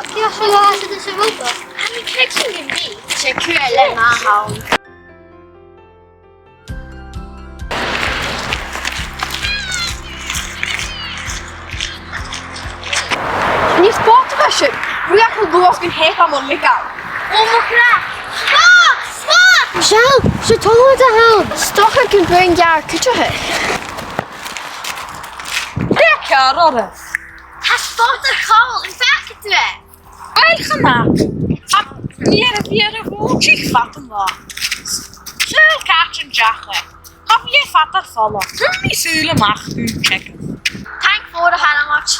Diolch yn fawr sydd yn sefyllfa. Mi'n credu sy'n yn fi. Ti'n cuairt yma hawn. Ni sport fashion. Rwy'n cael gwrs gy'n hep am o'n legal. O, mae graf. Spot! Chall, sy'n tolwyd a hawn. Stocha can bring your cuideachadh. Thachair oras. Ha spot yr hol yn fach ydw e. Wel chana. Ni'r fwyd chi'ch fat yn dda. Sy'n catch yn jachle. Haf ie fat ar ffolo. Dwi'n mi sŵl ymach dwi'n check. Thank for the hand much.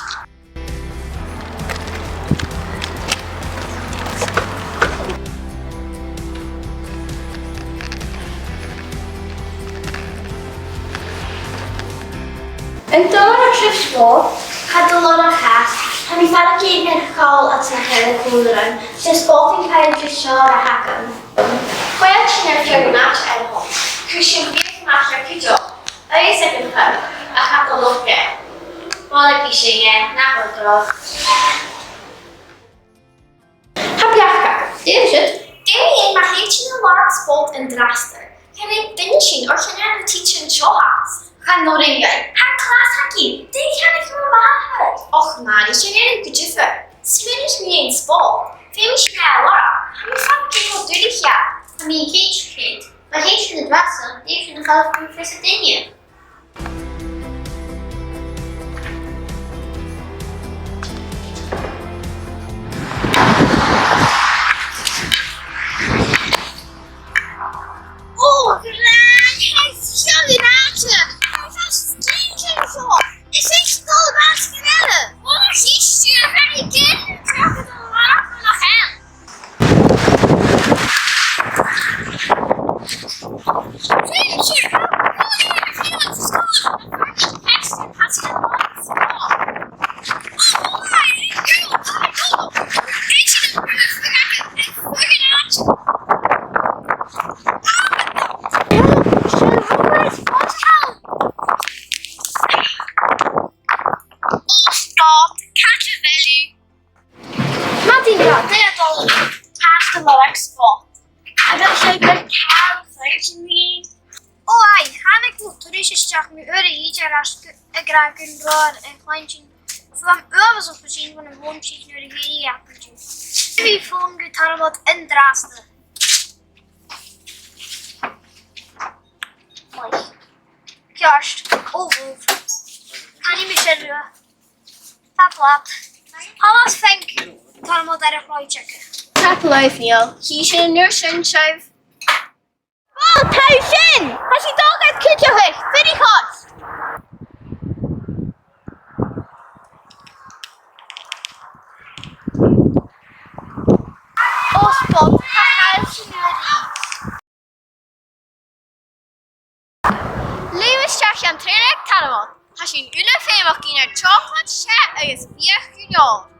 Yn dod o'r trip sport, Had a lot of cast. Han vi fallit in en call at Thachair y urrainn. Sy'n sporting cael just siarad a hacan. Choille sy'n erfio gnat er hon. Cysyn beth gnat er cydio. Ys ag yn pub. A had a loch e. Molig i sy'n na fod drodd. hapiachka. Dewsyd. Daoine mae heityn y lorg sport yn draster. Can I binching or can I teach in shows? Gaan nog ringen. Ha klas haki. Dit kan ik wel maken. Och Màiri, sy'n ein gydiffer. Swedish me in sport. Famous na lorg. Ha mi fan geen duur ja. Am i'n ceid. Mae heityn y drasa, deityn yn cael ffyn ffys y dynnu. Oh, gran! Heeft jullie naten? Hij was stinken zo. Is echt dol baskenellen. Oh, zie je, ga je kind? Ik heb het al lang nog aan. Zie je, Graag roar en kleintje van overs op gezien van een woontje naar de gejaagd. Wie voelt het Tormod in draasten? Mooi. Ciorstaidh, bhùth. Kan je me zeggen? Dat laat. Alles vind Tormod er een croitear. Tap life, Niall. Kies een urrainn. Oh, Thachair! Has he dog uit cuideachadh? Very hot! Spot, Thachair sy'n yrru. Lewis Jack an Tormod. Has sy'n ulle féach gyn ar chocolate shit agus bhios